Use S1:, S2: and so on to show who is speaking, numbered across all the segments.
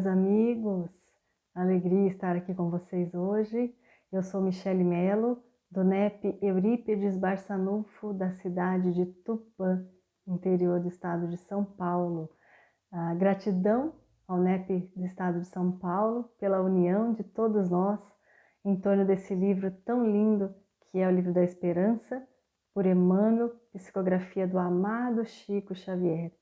S1: meus amigos! Alegria estar aqui com vocês hoje. Eu sou Michele Mello, do NEP Eurípides Barçanufo, da cidade de Tupã, interior do estado de São Paulo. Gratidão ao NEP do estado de São Paulo pela união de todos nós em torno desse livro tão lindo que é o Livro da Esperança, por Emmanuel, psicografia do amado Chico Xavier.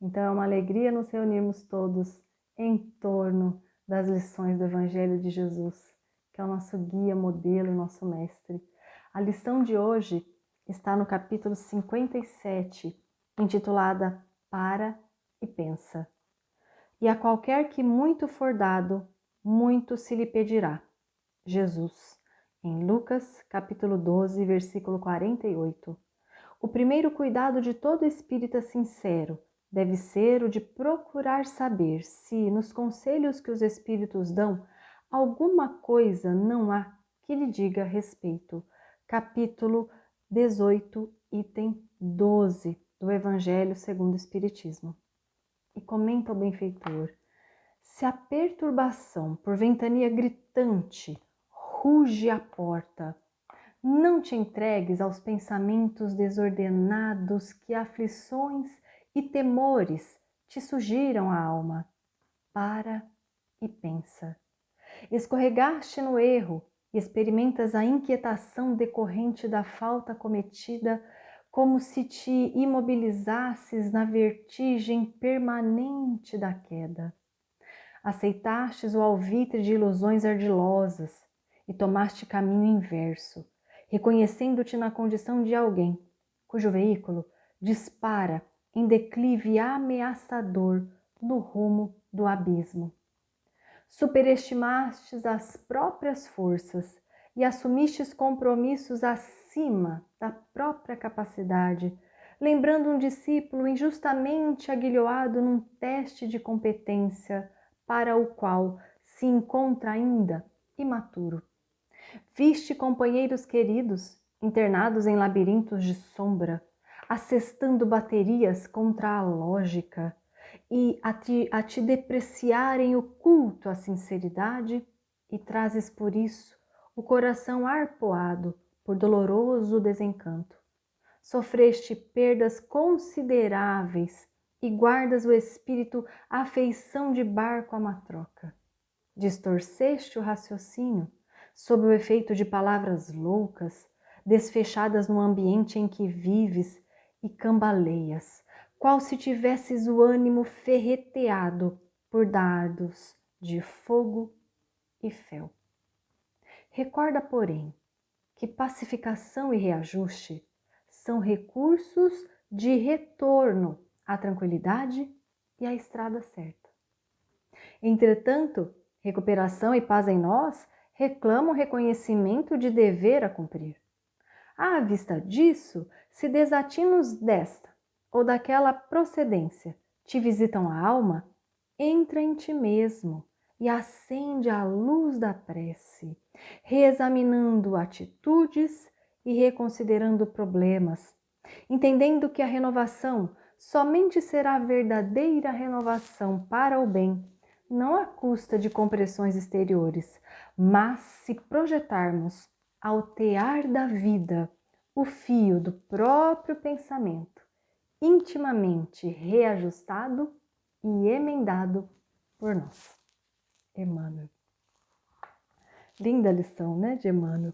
S1: Então é uma alegria nos reunirmos todos em torno das lições do Evangelho de Jesus, que é o nosso guia, modelo, nosso mestre. A lição de hoje está no capítulo 57, intitulada Para e Pensa. E a qualquer que muito for dado, muito se lhe pedirá. Jesus, em Lucas, capítulo 12, versículo 48. O primeiro cuidado de todo espírita sincero deve ser o de procurar saber se, nos conselhos que os espíritos dão, alguma coisa não há que lhe diga respeito. Capítulo 18, item 12 do Evangelho segundo o Espiritismo. E comenta o benfeitor: se a perturbação, por ventania gritante, ruge à porta, não te entregues aos pensamentos desordenados que aflições e temores te sugiram a alma. Para e pensa. Escorregaste no erro e experimentas a inquietação decorrente da falta cometida, como se te imobilizasses na vertigem permanente da queda. Aceitastes o alvitre de ilusões ardilosas e tomaste caminho inverso, reconhecendo-te na condição de alguém cujo veículo dispara em declive ameaçador no rumo do abismo. Superestimastes as próprias forças e assumistes compromissos acima da própria capacidade, lembrando um discípulo injustamente aguilhoado num teste de competência para o qual se encontra ainda imaturo. Viste companheiros queridos internados em labirintos de sombra, assestando baterias contra a lógica e a te depreciarem o culto à sinceridade, e trazes por isso o coração arpoado por doloroso desencanto. Sofreste perdas consideráveis e guardas o espírito à feição de barco à matroca. Distorceste o raciocínio sob o efeito de palavras loucas, desfechadas no ambiente em que vives, e cambaleias, qual se tivesses o ânimo ferreteado por dardos de fogo e fel. Recorda, porém, que pacificação e reajuste são recursos de retorno à tranquilidade e à estrada certa. Entretanto, recuperação e paz em nós reclamam reconhecimento de dever a cumprir. À vista disso, se desatinos desta ou daquela procedência te visitam a alma, entra em ti mesmo e acende a luz da prece, reexaminando atitudes e reconsiderando problemas, entendendo que a renovação somente será verdadeira renovação para o bem, não à custa de compressões exteriores, mas se projetarmos ao tear da vida o fio do próprio pensamento, intimamente reajustado e emendado por nós. Emmanuel. Linda lição, né, de Emmanuel?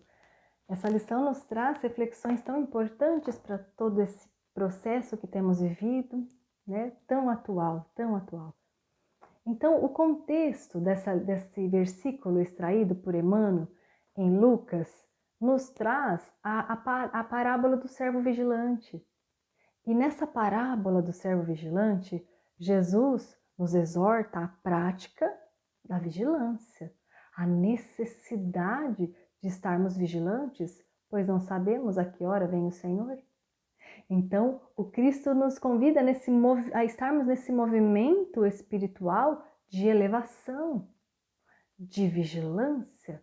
S1: Essa lição nos traz reflexões tão importantes para todo esse processo que temos vivido, né, tão atual, tão atual. Então, o contexto desse versículo extraído por Emmanuel em Lucas nos traz a parábola do servo vigilante. E nessa parábola do servo vigilante, Jesus nos exorta à prática da vigilância, a necessidade de estarmos vigilantes, pois não sabemos a que hora vem o Senhor. Então, o Cristo nos convida a estarmos nesse movimento espiritual de elevação, de vigilância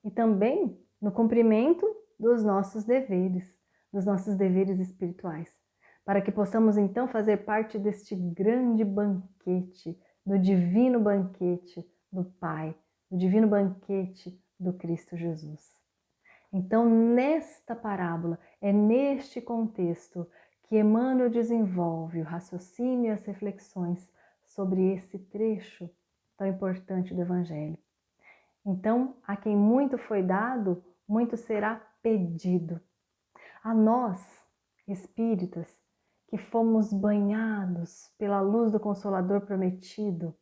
S1: e também no cumprimento dos nossos deveres espirituais, para que possamos então fazer parte deste grande banquete do divino banquete do Pai, do divino banquete do Cristo Jesus. Então, nesta parábola, é neste contexto que Emmanuel desenvolve o raciocínio e as reflexões sobre esse trecho tão importante do Evangelho. Então, a quem muito foi dado, muito será pedido. A nós, espíritas, que fomos banhados pela luz do Consolador prometido,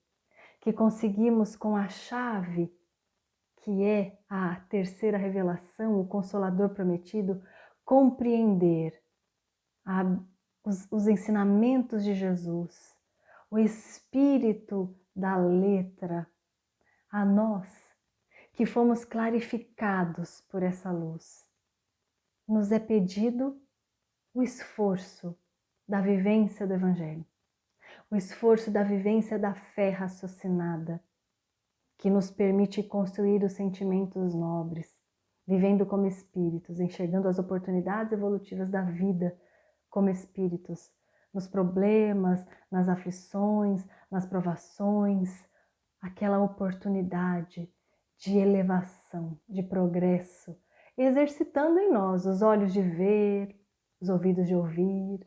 S1: que conseguimos com a chave, que é a terceira revelação, o Consolador prometido, compreender os ensinamentos de Jesus, o espírito da letra, a nós que fomos clarificados por essa luz. Nos é pedido o esforço da vivência do Evangelho, o esforço da vivência da fé raciocinada, que nos permite construir os sentimentos nobres, vivendo como espíritos, enxergando as oportunidades evolutivas da vida como espíritos, nos problemas, nas aflições, nas provações, aquela oportunidade de elevação, de progresso, exercitando em nós os olhos de ver, os ouvidos de ouvir,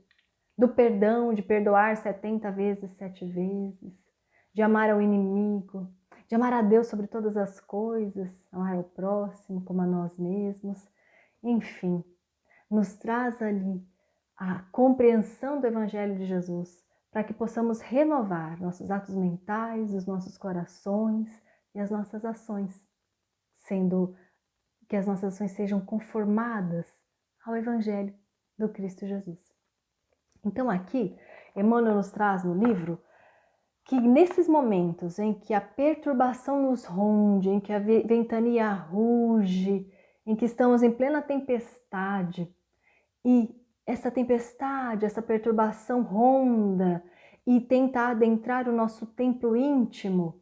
S1: do perdão, de perdoar 70 vezes, 7 vezes, de amar ao inimigo, de amar a Deus sobre todas as coisas, amar ao próximo como a nós mesmos, enfim, nos traz ali a compreensão do Evangelho de Jesus para que possamos renovar nossos atos mentais, os nossos corações e as nossas ações, sendo que as nossas ações sejam conformadas ao Evangelho do Cristo Jesus. Então aqui, Emmanuel nos traz no livro que nesses momentos em que a perturbação nos ronde, em que a ventania ruge, em que estamos em plena tempestade, e essa tempestade, essa perturbação ronda e tenta adentrar o nosso templo íntimo,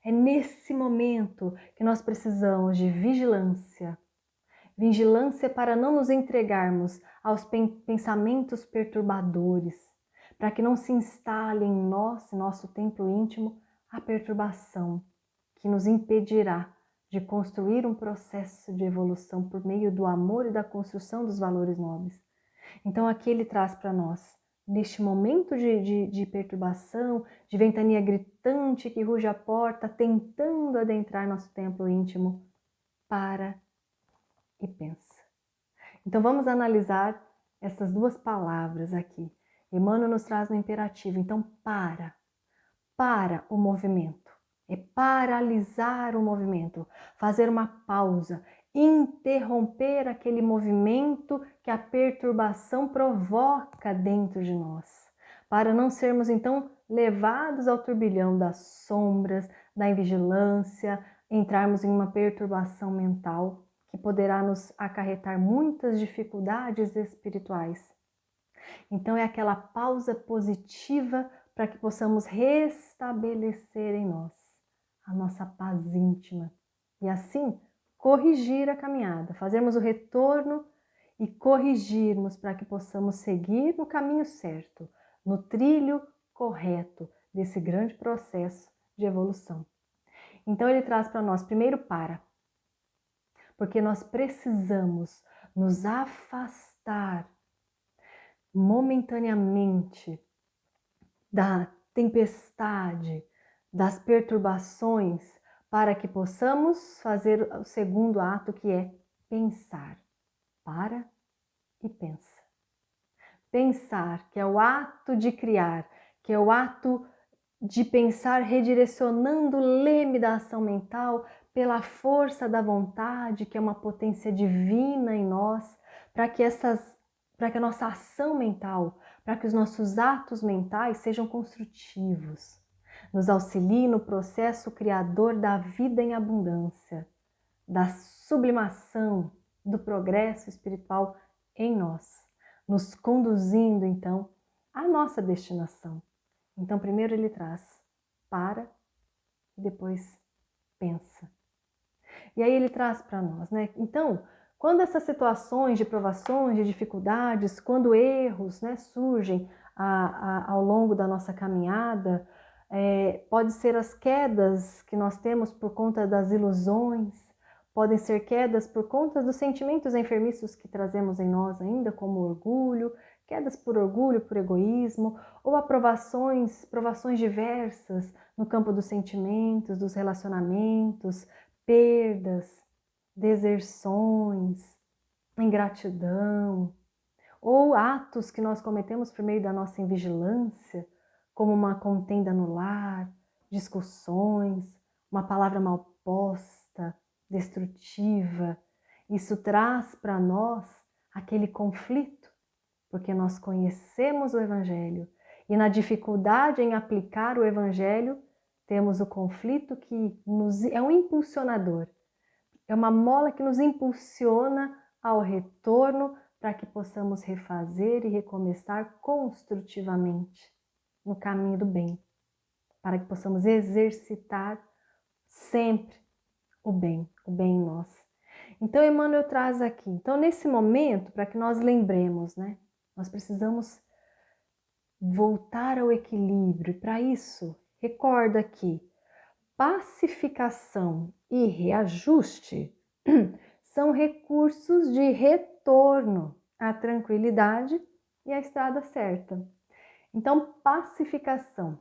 S1: é nesse momento que nós precisamos de vigilância. Vigilância para não nos entregarmos aos pensamentos perturbadores, para que não se instale em nós, nosso templo íntimo, a perturbação que nos impedirá de construir um processo de evolução por meio do amor e da construção dos valores nobres. Então aqui ele traz para nós, neste momento de perturbação, de ventania gritante que ruge a porta, tentando adentrar nosso templo íntimo, para e pensa. Então vamos analisar essas duas palavras aqui. Emmanuel nos traz no imperativo, então para o movimento. É paralisar o movimento, fazer uma pausa, interromper aquele movimento que a perturbação provoca dentro de nós, para não sermos então levados ao turbilhão das sombras, da invigilância, entrarmos em uma perturbação mental que poderá nos acarretar muitas dificuldades espirituais. Então é aquela pausa positiva para que possamos restabelecer em nós a nossa paz íntima e assim corrigir a caminhada, fazermos o retorno e corrigirmos para que possamos seguir no caminho certo, no trilho correto desse grande processo de evolução. Então ele traz para nós, primeiro porque nós precisamos nos afastar momentaneamente da tempestade, das perturbações, para que possamos fazer o segundo ato, que é pensar. Para e pensa. Pensar, que é o ato de criar, que é o ato de pensar redirecionando o leme da ação mental pela força da vontade, que é uma potência divina em nós, para que a nossa ação mental, para que os nossos atos mentais sejam construtivos, nos auxiliem no processo criador da vida em abundância, da sublimação, do progresso espiritual em nós, nos conduzindo então à nossa destinação. Então primeiro ele traz para e depois pensa. E aí ele traz para nós, né? Então, quando essas situações de provações, de dificuldades, quando erros, né, surgem ao longo da nossa caminhada, Pode ser as quedas que nós temos por conta das ilusões, podem ser quedas por conta dos sentimentos enfermiços que trazemos em nós ainda, como orgulho, quedas por orgulho, por egoísmo, ou provações diversas no campo dos sentimentos, dos relacionamentos, perdas, deserções, ingratidão, ou atos que nós cometemos por meio da nossa invigilância, como uma contenda no lar, discussões, uma palavra mal posta, destrutiva. Isso traz para nós aquele conflito, porque nós conhecemos o Evangelho e na dificuldade em aplicar o Evangelho, temos o conflito que é um impulsionador, é uma mola que nos impulsiona ao retorno para que possamos refazer e recomeçar construtivamente no caminho do bem, para que possamos exercitar sempre o bem em nós. Então, Emmanuel traz aqui. Então, nesse momento, para que nós lembremos, né? Nós precisamos voltar ao equilíbrio. Para isso, recorda que pacificação e reajuste são recursos de retorno à tranquilidade e à estrada certa. Então, pacificação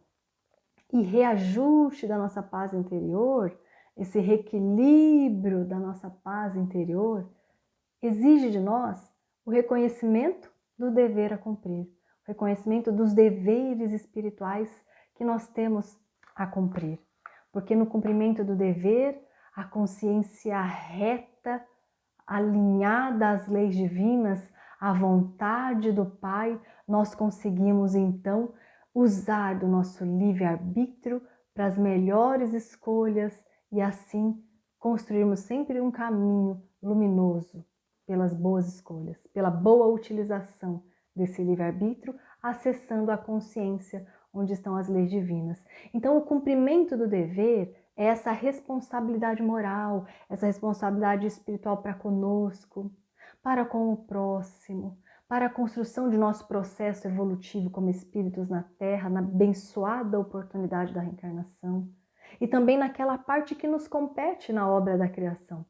S1: e reajuste da nossa paz interior, esse reequilíbrio da nossa paz interior, exige de nós o reconhecimento do dever a cumprir, o reconhecimento dos deveres espirituais que nós temos a cumprir. Porque no cumprimento do dever, a consciência reta, alinhada às leis divinas, à vontade do Pai, nós conseguimos então usar do nosso livre-arbítrio para as melhores escolhas e assim construirmos sempre um caminho luminoso pelas boas escolhas, pela boa utilização desse livre-arbítrio, acessando a consciência onde estão as leis divinas. Então, o cumprimento do dever é essa responsabilidade moral, essa responsabilidade espiritual para conosco, para com o próximo, para a construção de nosso processo evolutivo como espíritos na Terra, na abençoada oportunidade da reencarnação, e também naquela parte que nos compete na obra da criação.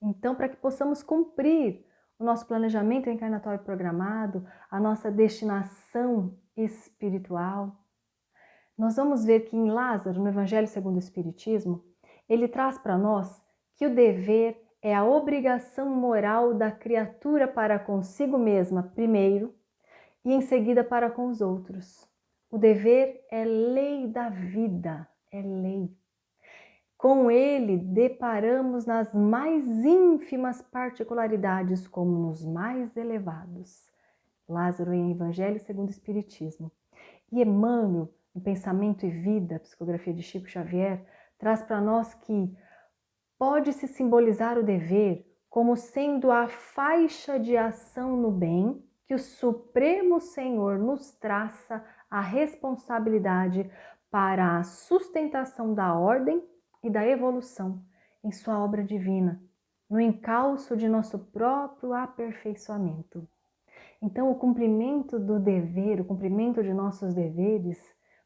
S1: Então, para que possamos cumprir o nosso planejamento encarnatório programado, a nossa destinação espiritual, nós vamos ver que em Lázaro, no Evangelho segundo o Espiritismo, ele traz para nós que o dever é a obrigação moral da criatura para consigo mesma primeiro e em seguida para com os outros. O dever é lei da vida, é lei. Com ele deparamos nas mais ínfimas particularidades como nos mais elevados. Lázaro em Evangelho segundo o Espiritismo. E Emmanuel, em Pensamento e Vida, psicografia de Chico Xavier, traz para nós que pode-se simbolizar o dever como sendo a faixa de ação no bem que o Supremo Senhor nos traça a responsabilidade para a sustentação da ordem e da evolução em sua obra divina, no encalço de nosso próprio aperfeiçoamento. Então, o cumprimento do dever, o cumprimento de nossos deveres,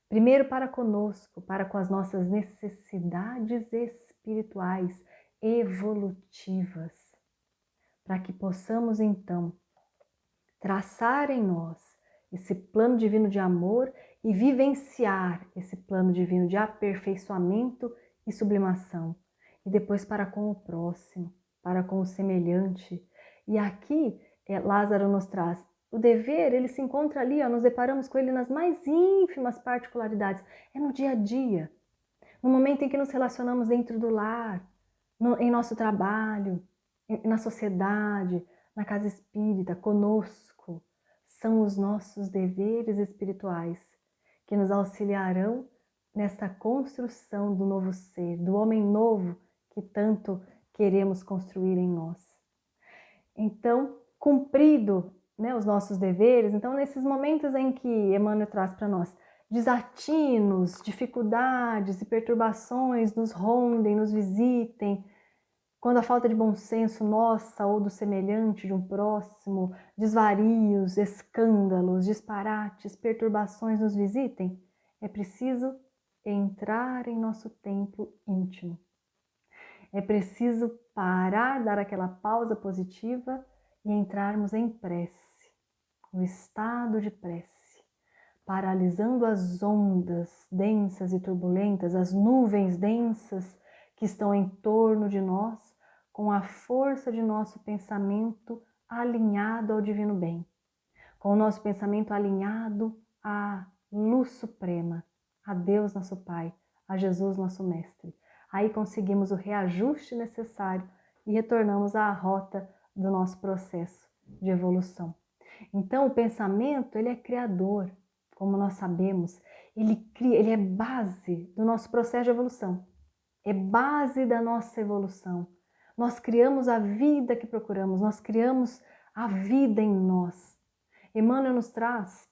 S1: primeiro para conosco, para com as nossas necessidades espirituais, evolutivas, para que possamos então traçar em nós esse plano divino de amor e vivenciar esse plano divino de aperfeiçoamento e sublimação. E depois para com o próximo, para com o semelhante. E aqui Lázaro nos traz o dever, ele se encontra ali, nós deparamos com ele nas mais ínfimas particularidades. É no dia a dia, no momento em que nos relacionamos dentro do lar, em nosso trabalho, na sociedade, na casa espírita, conosco. São os nossos deveres espirituais que nos auxiliarão nessa construção do novo ser, do homem novo que tanto queremos construir em nós. Então, cumprido, né, os nossos deveres, então nesses momentos em que Emmanuel traz para nós desatinos, dificuldades e perturbações nos rondem, nos visitem, quando a falta de bom senso nossa ou do semelhante, de um próximo, desvarios, escândalos, disparates, perturbações nos visitem, é preciso entrar em nosso templo íntimo. É preciso parar, dar aquela pausa positiva e entrarmos em prece, no estado de prece, paralisando as ondas densas e turbulentas, as nuvens densas que estão em torno de nós, com a força de nosso pensamento alinhado ao Divino Bem, com o nosso pensamento alinhado à luz suprema, a Deus nosso Pai, a Jesus nosso Mestre. Aí conseguimos o reajuste necessário e retornamos à rota do nosso processo de evolução. Então o pensamento, ele é criador, como nós sabemos, ele é base do nosso processo de evolução, é base da nossa evolução. Nós criamos a vida que procuramos, nós criamos a vida em nós. Emmanuel nos traz,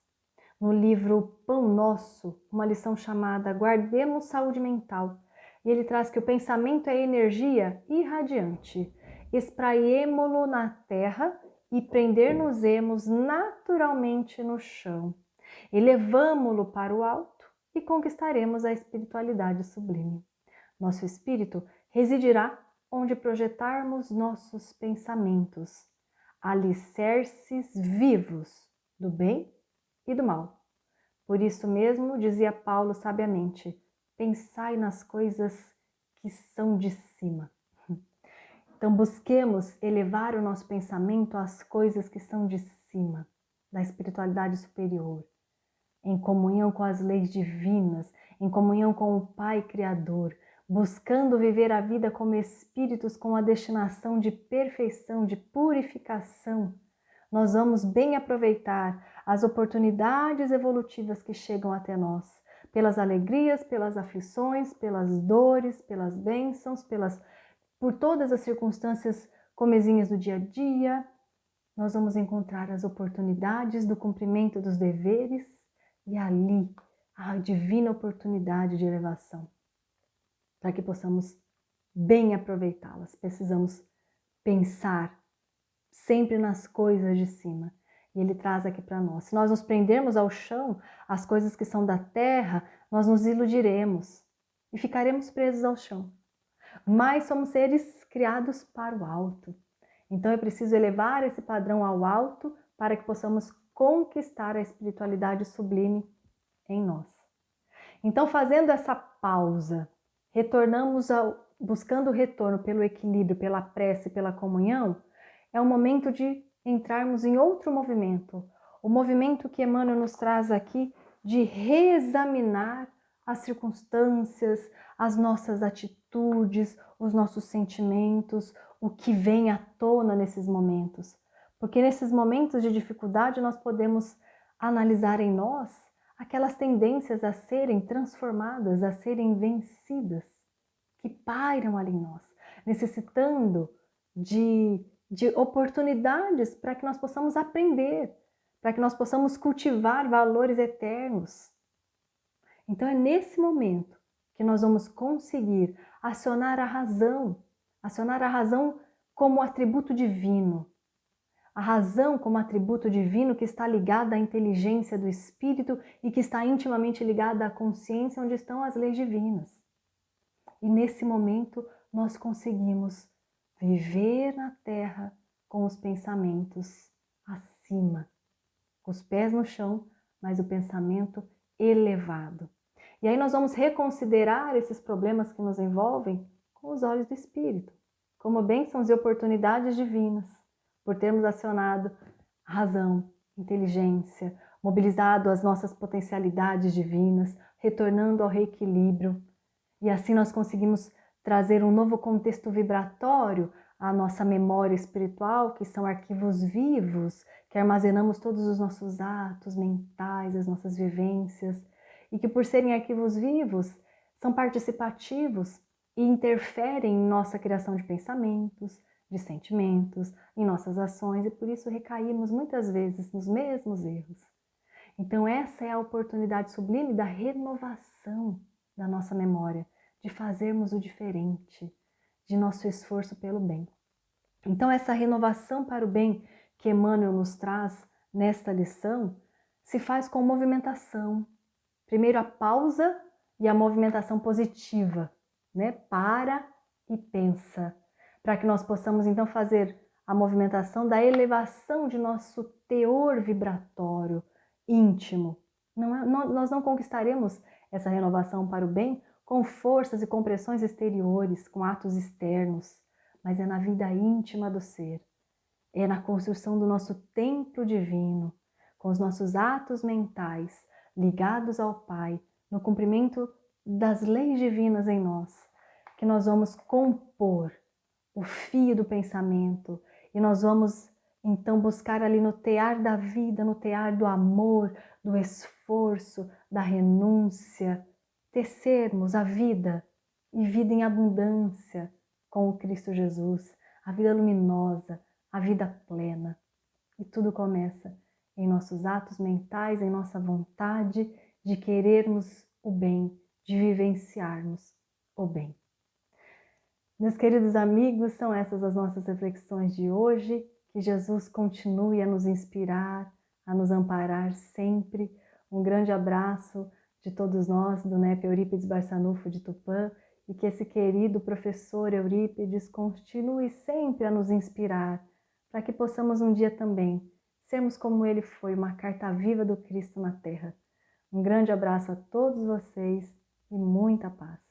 S1: no livro Pão Nosso, uma lição chamada Guardemos Saúde Mental. E ele traz que o pensamento é energia irradiante. Espraiemo-lo na terra e prender-nos-emos naturalmente no chão. Elevamo-lo para o alto e conquistaremos a espiritualidade sublime. Nosso espírito residirá onde projetarmos nossos pensamentos, alicerces vivos do bem e do mal. Por isso mesmo, dizia Paulo sabiamente, pensai nas coisas que são de cima. Então busquemos elevar o nosso pensamento às coisas que são de cima, da espiritualidade superior, em comunhão com as leis divinas, em comunhão com o Pai Criador, buscando viver a vida como espíritos com a destinação de perfeição, de purificação. Nós vamos bem aproveitar as oportunidades evolutivas que chegam até nós, pelas alegrias, pelas aflições, pelas dores, pelas bênçãos, por todas as circunstâncias comezinhas do dia a dia. Nós vamos encontrar as oportunidades do cumprimento dos deveres e ali a divina oportunidade de elevação. Para que possamos bem aproveitá-las, precisamos pensar sempre nas coisas de cima. E ele traz aqui para nós. Se nós nos prendermos ao chão, as coisas que são da terra, nós nos iludiremos e ficaremos presos ao chão. Mas somos seres criados para o alto. Então é preciso elevar esse padrão ao alto para que possamos conquistar a espiritualidade sublime em nós. Então, fazendo essa pausa, buscando o retorno pelo equilíbrio, pela prece, pela comunhão, é o momento de entrarmos em outro movimento. O movimento que Emmanuel nos traz aqui de reexaminar as circunstâncias, as nossas atitudes, os nossos sentimentos, o que vem à tona nesses momentos. Porque nesses momentos de dificuldade nós podemos analisar em nós aquelas tendências a serem transformadas, a serem vencidas, que pairam ali em nós, necessitando de oportunidades para que nós possamos aprender, para que nós possamos cultivar valores eternos. Então é nesse momento que nós vamos conseguir acionar a razão como atributo divino. A razão como atributo divino que está ligada à inteligência do espírito e que está intimamente ligada à consciência onde estão as leis divinas. E nesse momento nós conseguimos viver na terra com os pensamentos acima, com os pés no chão, mas o pensamento elevado. E aí nós vamos reconsiderar esses problemas que nos envolvem com os olhos do Espírito, como bênçãos e oportunidades divinas, por termos acionado razão, inteligência, mobilizado as nossas potencialidades divinas, retornando ao reequilíbrio. E assim nós conseguimos trazer um novo contexto vibratório à nossa memória espiritual, que são arquivos vivos, que armazenamos todos os nossos atos mentais, as nossas vivências, e que por serem arquivos vivos, são participativos e interferem em nossa criação de pensamentos, de sentimentos, em nossas ações, e por isso recaímos muitas vezes nos mesmos erros. Então essa é a oportunidade sublime da renovação da nossa memória, de fazermos o diferente, de nosso esforço pelo bem. Então essa renovação para o bem que Emmanuel nos traz nesta lição se faz com movimentação. Primeiro a pausa e a movimentação positiva, né? Para e pensa, para que nós possamos então fazer a movimentação da elevação de nosso teor vibratório íntimo. Nós não conquistaremos essa renovação para o bem com forças e compressões exteriores, com atos externos, mas é na vida íntima do ser, é na construção do nosso templo divino, com os nossos atos mentais ligados ao Pai, no cumprimento das leis divinas em nós, que nós vamos compor o fio do pensamento e nós vamos então buscar ali no tear da vida, no tear do amor, do esforço, da renúncia, tecermos a vida e vida em abundância com o Cristo Jesus, a vida luminosa, a vida plena. E tudo começa em nossos atos mentais, em nossa vontade de querermos o bem, de vivenciarmos o bem. Meus queridos amigos, são essas as nossas reflexões de hoje. Que Jesus continue a nos inspirar, a nos amparar sempre. Um grande abraço de todos nós do NEP Eurípides Barçanufo de Tupã e que esse querido professor Eurípides continue sempre a nos inspirar para que possamos um dia também sermos como ele foi, uma carta viva do Cristo na Terra. Um grande abraço a todos vocês e muita paz.